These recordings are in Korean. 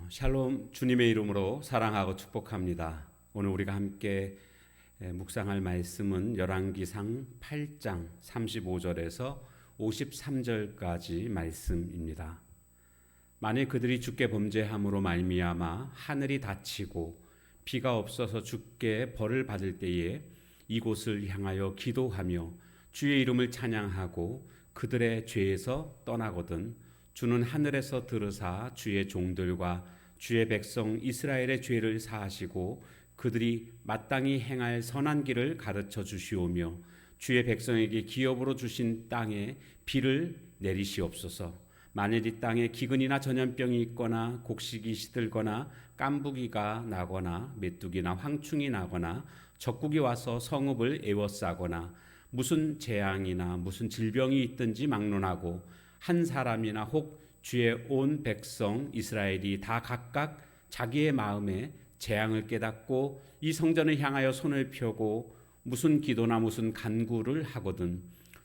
샬롬, 주님의 이름으로 사랑하고 축복합니다. 오늘 우리가 함께 묵상할 말씀은 열왕기상 8장 35절에서 53절까지 말씀입니다. 만일 그들이 주께 범죄함으로 말미암아 하늘이 닫히고 비가 없어서 주께 벌을 받을 때에 이곳을 향하여 기도하며 주의 이름을 찬양하고 그들의 죄에서 떠나거든 주는 하늘에서 들으사 주의 종들과 주의 백성 이스라엘의 죄를 사하시고 그들이 마땅히 행할 선한 길을 가르쳐 주시오며 주의 백성에게 기업으로 주신 땅에 비를 내리시옵소서. 만일 이 땅에 기근이나 전염병이 있거나 곡식이 시들거나 깐부기가 나거나 메뚜기나 황충이 나거나 적국이 와서 성읍을 에워싸거나 무슨 재앙이나 무슨 질병이 있든지 막론하고 한 사람이나 혹 주의 온 백성 이스라엘이 다 각각 자기의 마음에 재앙을 깨닫고 이 성전을 향하여 손을 펴고 무슨 기도나 무슨 간구를 하거든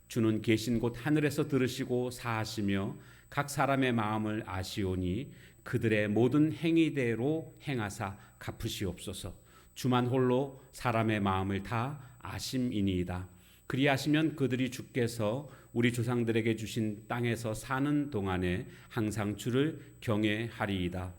주는 계신 곳 하늘에서 들으시고 사하시며 각 사람의 마음을 아시오니 그들의 모든 행위대로 행하사 갚으시옵소서. 주만 홀로 사람의 마음을 다 아심이니이다. 그리하시면 그들이 주께서 우리 조상들에게 주신 땅에서 사는 동안에 항상 주를 경외하리이다.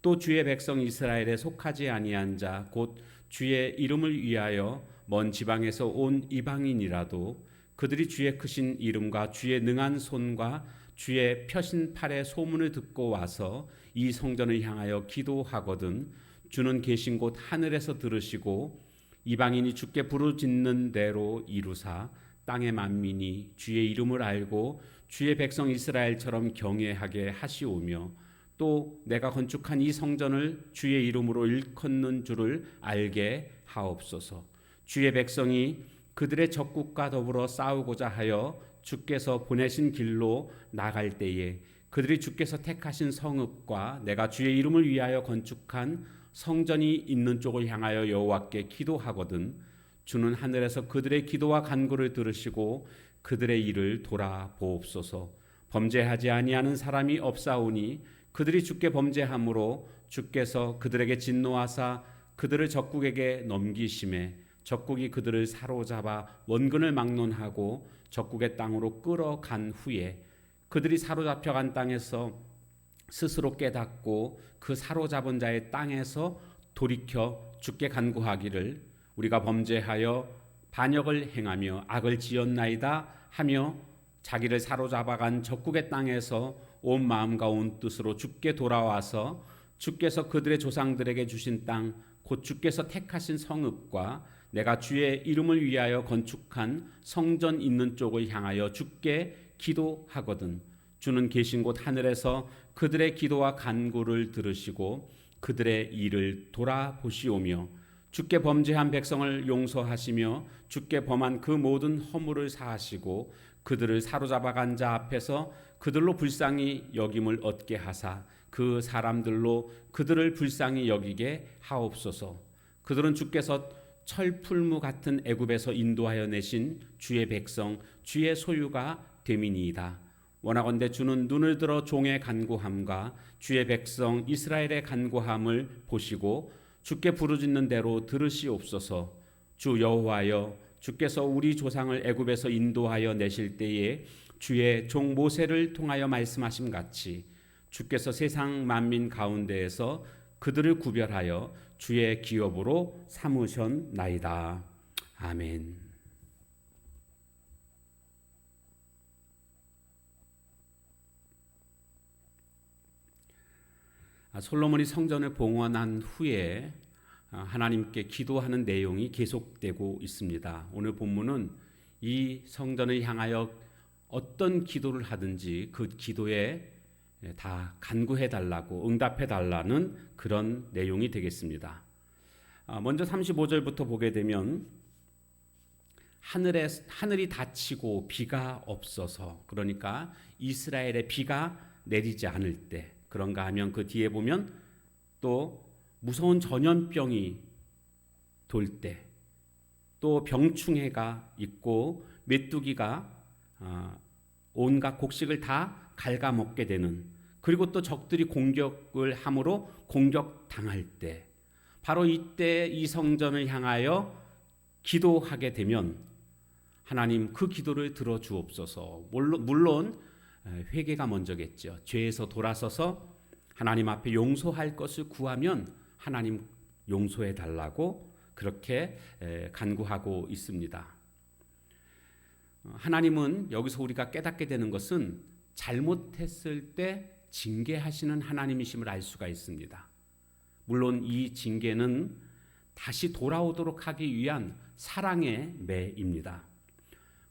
또 주의 백성 이스라엘에 속하지 아니한 자 곧 주의 이름을 위하여 먼 지방에서 온 이방인이라도 그들이 주의 크신 이름과 주의 능한 손과 주의 펴신 팔의 소문을 듣고 와서 이 성전을 향하여 기도하거든 주는 계신 곳 하늘에서 들으시고 이방인이 주께 부르짖는 대로 이루사 땅의 만민이 주의 이름을 알고 주의 백성 이스라엘처럼 경외하게 하시오며 또 내가 건축한 이 성전을 주의 이름으로 일컫는 줄을 알게 하옵소서. 주의 백성이 그들의 적국과 더불어 싸우고자 하여 주께서 보내신 길로 나갈 때에 그들이 주께서 택하신 성읍과 내가 주의 이름을 위하여 건축한 성전이 있는 쪽을 향하여 여호와께 기도하거든 주는 하늘에서 그들의 기도와 간구를 들으시고 그들의 일을 돌아보옵소서. 범죄하지 아니하는 사람이 없사오니 그들이 주께 범죄함으로 주께서 그들에게 진노하사 그들을 적국에게 넘기심에 적국이 그들을 사로잡아 원근을 막론하고 적국의 땅으로 끌어간 후에 그들이 사로잡혀간 땅에서 스스로 깨닫고 그 사로잡은 자의 땅에서 돌이켜 주께 간구하기를 우리가 범죄하여 반역을 행하며 악을 지었나이다 하며 자기를 사로잡아간 적국의 땅에서 온 마음과 온 뜻으로 주께 돌아와서 주께서 그들의 조상들에게 주신 땅 곧 주께서 택하신 성읍과 내가 주의 이름을 위하여 건축한 성전 있는 쪽을 향하여 주께 기도하거든 주는 계신 곳 하늘에서 그들의 기도와 간구를 들으시고 그들의 일을 돌아보시오며 주께 범죄한 백성을 용서하시며 주께 범한 그 모든 허물을 사하시고 그들을 사로잡아간 자 앞에서 그들로 불쌍히 여김을 얻게 하사 그 사람들로 그들을 불쌍히 여기게 하옵소서. 그들은 주께서 철풀무 같은 애굽에서 인도하여 내신 주의 백성 주의 소유가 됨이니이다. 원하건대 주는 눈을 들어 종의 간구함과 주의 백성 이스라엘의 간구함을 보시고 주께 부르짖는 대로 들으시옵소서. 주 여호와여 주께서 우리 조상을 애굽에서 인도하여 내실 때에 주의 종 모세를 통하여 말씀하심 같이 주께서 세상 만민 가운데에서 그들을 구별하여 주의 기업으로 삼으셨나이다. 아멘. 솔로몬이 성전을 봉헌한 후에 하나님께 기도하는 내용이 계속되고 있습니다. 오늘 본문은 이 성전을 향하여 어떤 기도를 하든지 그 기도에 다 간구해 달라고 응답해 달라는 그런 내용이 되겠습니다. 먼저 35절부터 보게 되면 하늘이 닫히고 비가 없어서 그러니까 이스라엘에 비가 내리지 않을 때 그런가 하면 그 뒤에 보면 또 무서운 전염병이 돌 때 또 병충해가 있고 메뚜기가 온갖 곡식을 다 갉아먹게 되는 그리고 또 적들이 공격을 함으로 공격당할 때, 바로 이때 이 성전을 향하여 기도하게 되면 하나님 그 기도를 들어주옵소서. 물론 회개가 먼저겠죠. 죄에서 돌아서서 하나님 앞에 용서할 것을 구하면 하나님 용서해 달라고 그렇게 간구하고 있습니다. 하나님은 여기서 우리가 깨닫게 되는 것은 잘못했을 때 징계하시는 하나님이심을 알 수가 있습니다. 물론 이 징계는 다시 돌아오도록 하기 위한 사랑의 매입니다.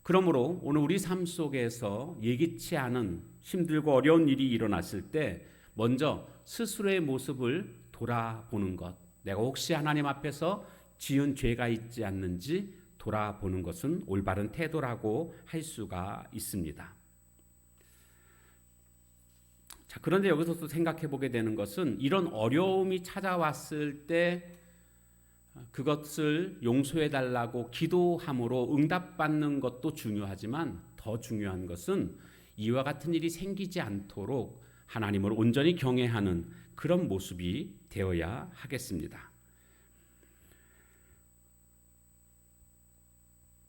그러므로 오늘 우리 삶 속에서 예기치 않은 힘들고 어려운 일이 일어났을 때 먼저 스스로의 모습을 돌아보는 것, 내가 혹시 하나님 앞에서 지은 죄가 있지 않는지 돌아보는 것은 올바른 태도라고 할 수가 있습니다. 자, 그런데 여기서 또 생각해 보게 되는 것은 이런 어려움이 찾아왔을 때 그것을 용서해 달라고 기도함으로 응답받는 것도 중요하지만 더 중요한 것은 이와 같은 일이 생기지 않도록 하나님을 온전히 경외하는 그런 모습이 되어야 하겠습니다.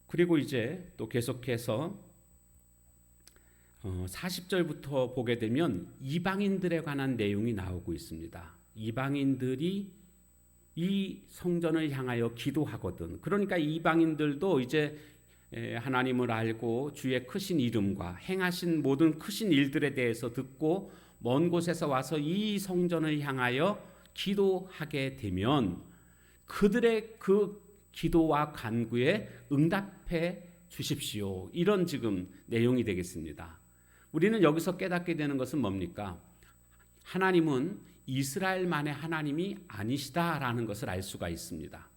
그리고 이제 또 계속해서 40절부터 보게 되면 이방인들에 관한 내용이 나오고 있습니다. 이방인들이 이 성전을 향하여 기도하거든. 그러니까 이방인들도 이제 하나님을 알고 주의 크신 이름과 행하신 모든 크신 일들에 대해서 듣고 먼 곳에서 와서 이 성전을 향하여 기도하게 되면 그들의 그 기도와 간구에 응답해 주십시오. 이런 지금 내용이 되겠습니다. 우리는 여기서 깨닫게 되는 것은 뭡니까? 하나님은 이스라엘만의 하나님이 아니시다라는 것을 알 수가 있습니다.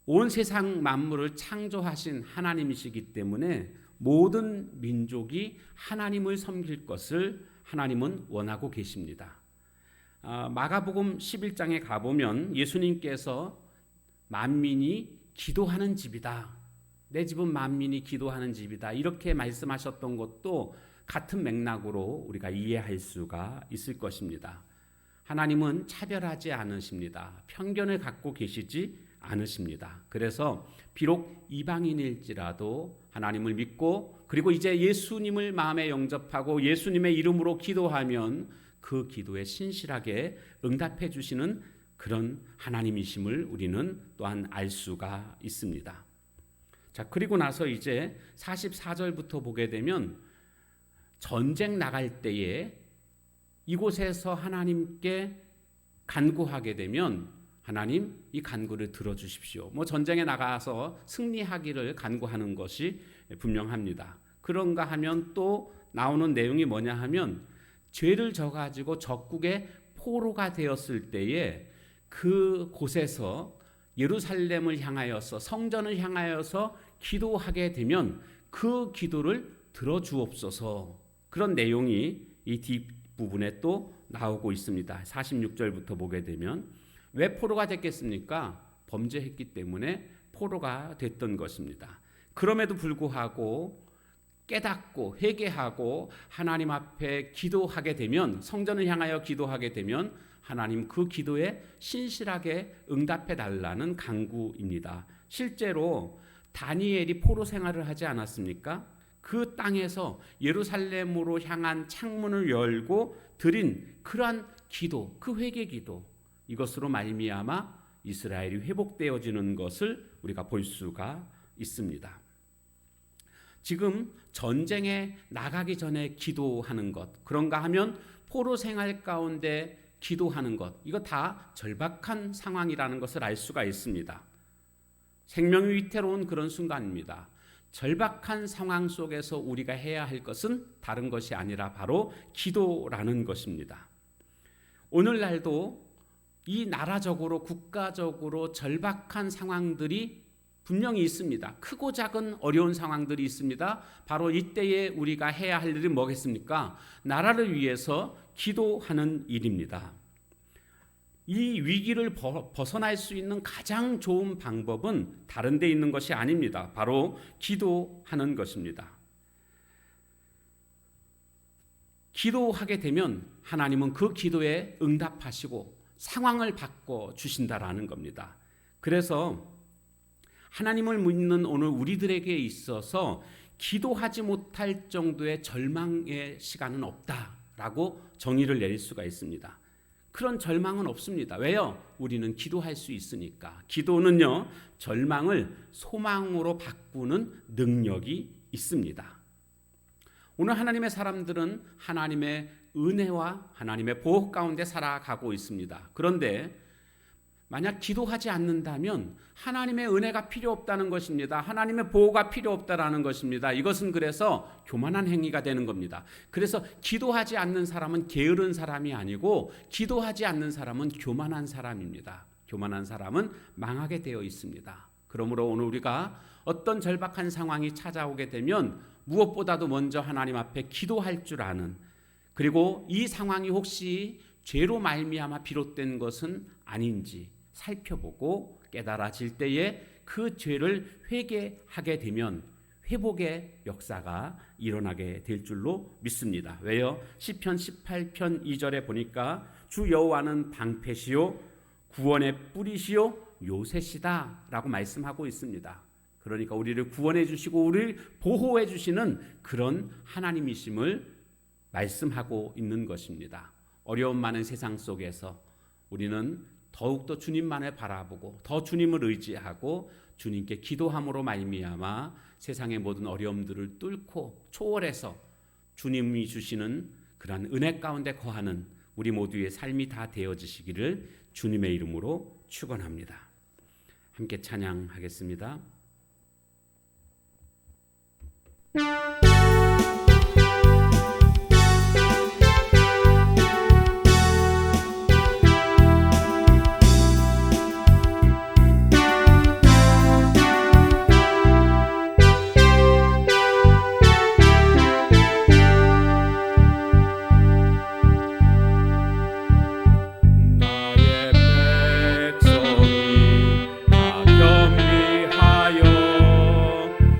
온 세상 만물을 창조하신 하나님이시기 때문에 모든 민족이 하나님을 섬길 것을 하나님은 원하고 계십니다. 마가복음 11장에 가보면 예수님께서 만민이 기도하는 집이다. 내 집은 만민이 기도하는 집이다. 이렇게 말씀하셨던 것도 같은 맥락으로 우리가 이해할 수가 있을 것입니다. 하나님은 차별하지 않으십니다. 편견을 갖고 계시지 않으십니다. 그래서 비록 이방인일지라도 하나님을 믿고 그리고 이제 예수님을 마음에 영접하고 예수님의 이름으로 기도하면 그 기도에 신실하게 응답해 주시는 그런 하나님이심을 우리는 또한 알 수가 있습니다. 자, 그리고 나서 이제 44절부터 보게 되면 전쟁 나갈 때에 이곳에서 하나님께 간구하게 되면 하나님 이 간구를 들어주십시오. 전쟁에 나가서 승리하기를 간구하는 것이 분명합니다. 그런가 하면 또 나오는 내용이 뭐냐 하면 죄를 져가지고 적국의 포로가 되었을 때에 그 곳에서 예루살렘을 향하여서 성전을 향하여서 기도하게 되면 그 기도를 들어주옵소서. 그런 내용이 이 뒷부분에 또 나오고 있습니다. 46절부터 보게 되면 왜 포로가 됐겠습니까? 범죄했기 때문에 포로가 됐던 것입니다. 그럼에도 불구하고 깨닫고 회개하고 하나님 앞에 기도하게 되면 성전을 향하여 기도하게 되면 하나님 그 기도에 신실하게 응답해 달라는 간구입니다. 실제로 다니엘이 포로 생활을 하지 않았습니까? 그 땅에서 예루살렘으로 향한 창문을 열고 드린 그러한 기도, 그 회개 기도, 이것으로 말미암아 이스라엘이 회복되어지는 것을 우리가 볼 수가 있습니다. 지금 전쟁에 나가기 전에 기도하는 것, 그런가 하면 포로 생활 가운데 기도하는 것, 이거 다 절박한 상황이라는 것을 알 수가 있습니다. 생명이 위태로운 그런 순간입니다. 절박한 상황 속에서 우리가 해야 할 것은 다른 것이 아니라 바로 기도라는 것입니다. 오늘날도 이 나라적으로 국가적으로 절박한 상황들이 분명히 있습니다. 크고 작은 어려운 상황들이 있습니다. 바로 이때에 우리가 해야 할 일이 뭐겠습니까? 나라를 위해서 기도하는 일입니다. 이 위기를 벗어날 수 있는 가장 좋은 방법은 다른 데 있는 것이 아닙니다. 바로 기도하는 것입니다. 기도하게 되면 하나님은 그 기도에 응답하시고 상황을 바꿔 주신다라는 겁니다. 그래서 하나님을 믿는 오늘 우리들에게 있어서 기도하지 못할 정도의 절망의 시간은 없다라고 정의를 내릴 수가 있습니다. 그런 절망은 없습니다. 왜요? 우리는 기도할 수 있으니까. 기도는요, 절망을 소망으로 바꾸는 능력이 있습니다. 오늘 하나님의 사람들은 하나님의 은혜와 하나님의 보호 가운데 살아가고 있습니다. 그런데 만약 기도하지 않는다면 하나님의 은혜가 필요 없다는 것입니다. 하나님의 보호가 필요 없다라는 것입니다. 이것은 그래서 교만한 행위가 되는 겁니다. 그래서 기도하지 않는 사람은 게으른 사람이 아니고 기도하지 않는 사람은 교만한 사람입니다. 교만한 사람은 망하게 되어 있습니다. 그러므로 오늘 우리가 어떤 절박한 상황이 찾아오게 되면 무엇보다도 먼저 하나님 앞에 기도할 줄 아는, 그리고 이 상황이 혹시 죄로 말미암아 비롯된 것은 아닌지 살펴보고 깨달아질 때에 그 죄를 회개하게 되면 회복의 역사가 일어나게 될 줄로 믿습니다. 왜요? 시편 18편 2절에 보니까 주 여호와는 방패시요 구원의 뿌리시요 요새시다 라고 말씀하고 있습니다. 그러니까 우리를 구원해 주시고 우리를 보호해 주시는 그런 하나님이심을 말씀하고 있는 것입니다. 어려움 많은 세상 속에서 우리는 더욱더 주님만을 바라보고 더 주님을 의지하고 주님께 기도함으로 말미암아 세상의 모든 어려움들을 뚫고 초월해서 주님이 주시는 그러한 은혜 가운데 거하는 우리 모두의 삶이 다 되어지시기를 주님의 이름으로 축원합니다. 함께 찬양하겠습니다.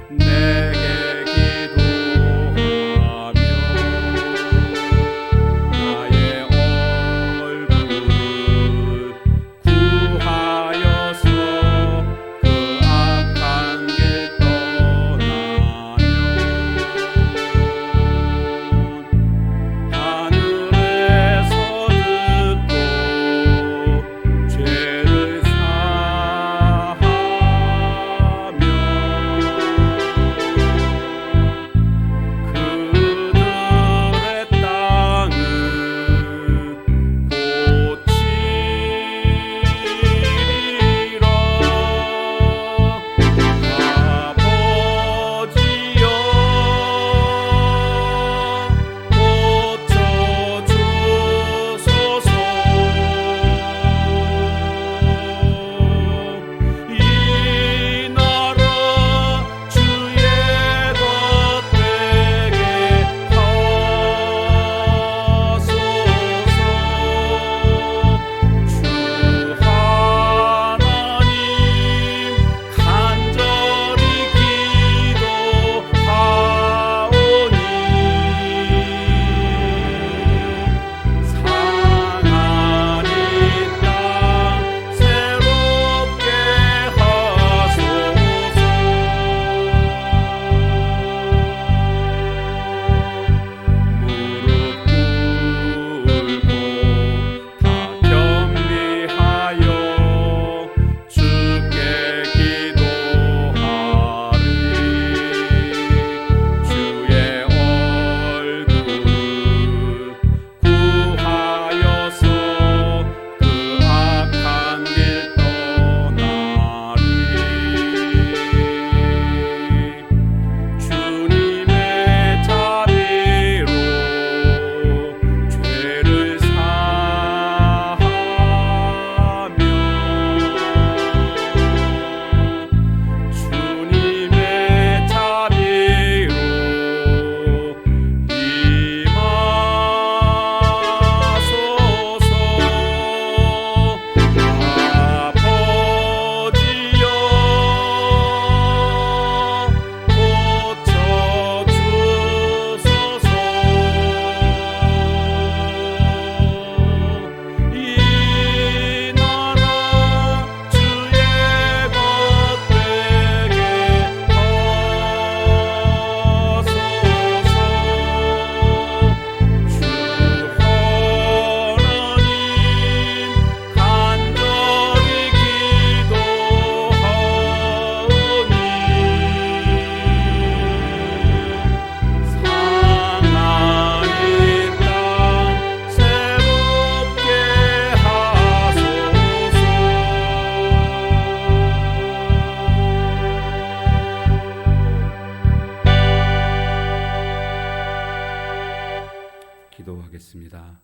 내게 기도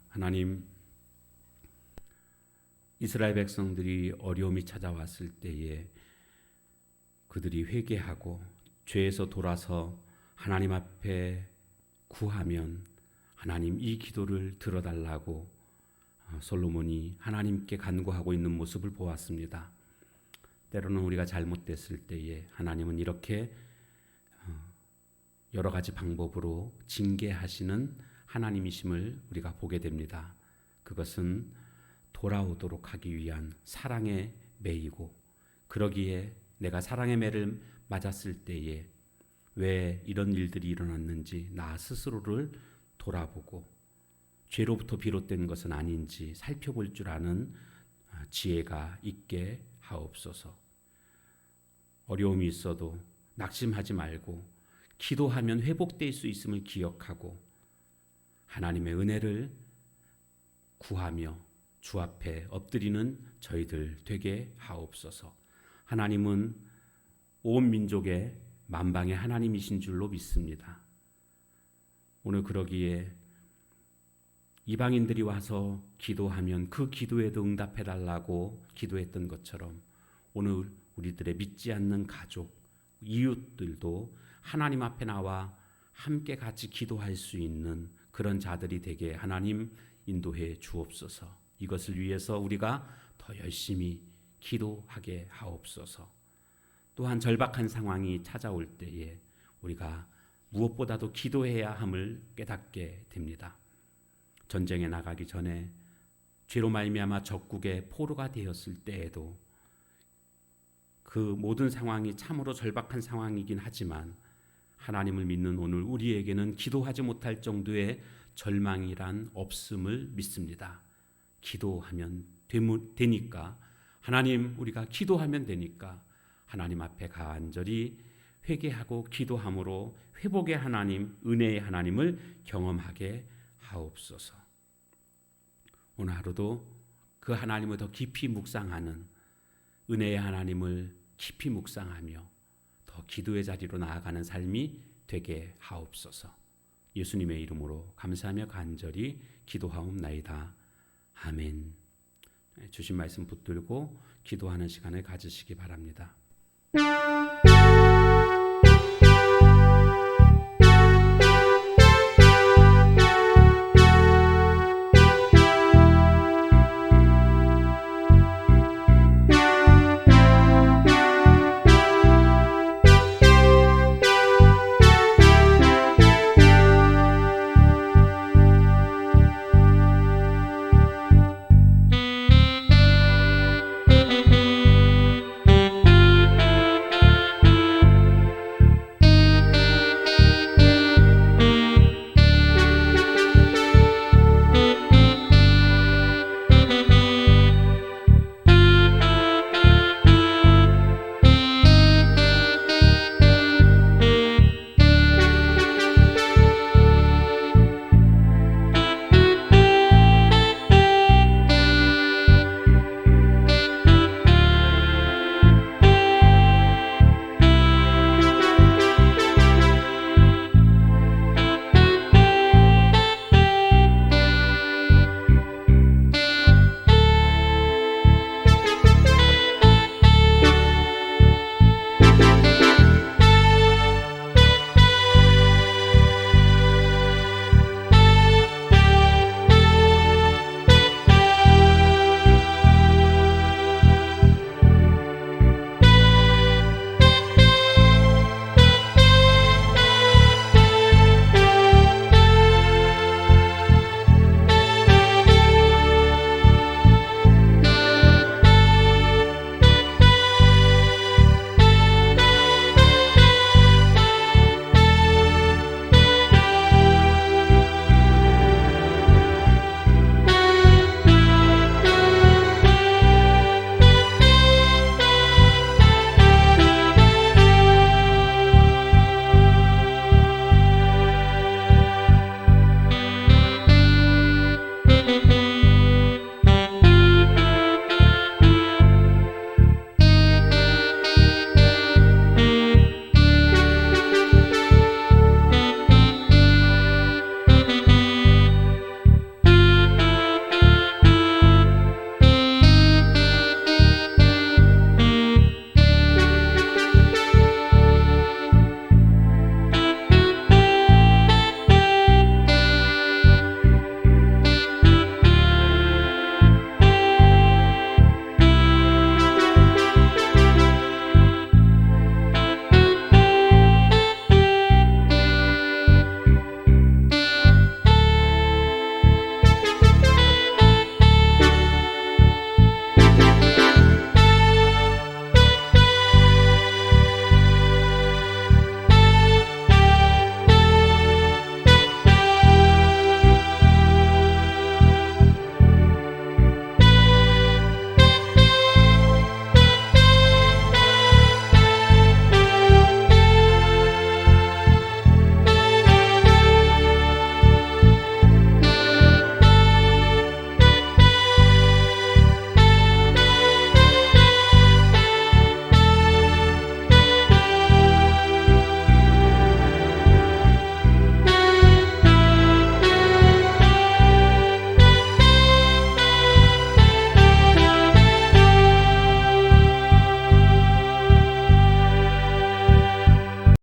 하나님, 이스라엘 백성들이 어려움이 찾아왔을 때에 그들이 회개하고 죄에서 돌아서 하나님 앞에 구하면 하나님 이 기도를 들어달라고 솔로몬이 하나님께 간구하고 있는 모습을 보았습니다. 때로는 우리가 잘못됐을 때에 하나님은 이렇게 여러 가지 방법으로 징계하시는 하나님이심을 우리가 보게 됩니다. 그것은 돌아오도록 하기 위한 사랑의 매이고, 그러기에 내가 사랑의 매를 맞았을 때에 왜 이런 일들이 일어났는지 나 스스로를 돌아보고 죄로부터 비롯된 것은 아닌지 살펴볼 줄 아는 지혜가 있게 하옵소서. 어려움이 있어도 낙심하지 말고 기도하면 회복될 수 있음을 기억하고 하나님의 은혜를 구하며 주 앞에 엎드리는 저희들 되게 하옵소서. 하나님은 온 민족의 만방의 하나님이신 줄로 믿습니다. 오늘 그러기에 이방인들이 와서 기도하면 그 기도에도 응답해달라고 기도했던 것처럼 오늘 우리들의 믿지 않는 가족, 이웃들도 하나님 앞에 나와 함께 같이 기도할 수 있는 그런 자들이 되게 하나님 인도해 주옵소서. 이것을 위해서 우리가 더 열심히 기도하게 하옵소서. 또한 절박한 상황이 찾아올 때에 우리가 무엇보다도 기도해야 함을 깨닫게 됩니다. 전쟁에 나가기 전에 죄로 말미암아 적국의 포로가 되었을 때에도 그 모든 상황이 참으로 절박한 상황이긴 하지만 하나님을 믿는 오늘 우리에게는 기도하지 못할 정도의 절망이란 없음을 믿습니다. 기도하면 되니까, 하나님 우리가 기도하면 되니까 하나님 앞에 간절히 회개하고 기도함으로 회복의 하나님, 은혜의 하나님을 경험하게 하옵소서. 오늘 하루도 그 하나님을 더 깊이 묵상하는 은혜의 하나님을 깊이 묵상하며 더 기도의 자리로 나아가는 삶이 되게 하옵소서. 예수님의 이름으로 감사하며 간절히 기도하옵나이다. 아멘. 주신 말씀 붙들고 기도하는 시간을 가지시기 바랍니다.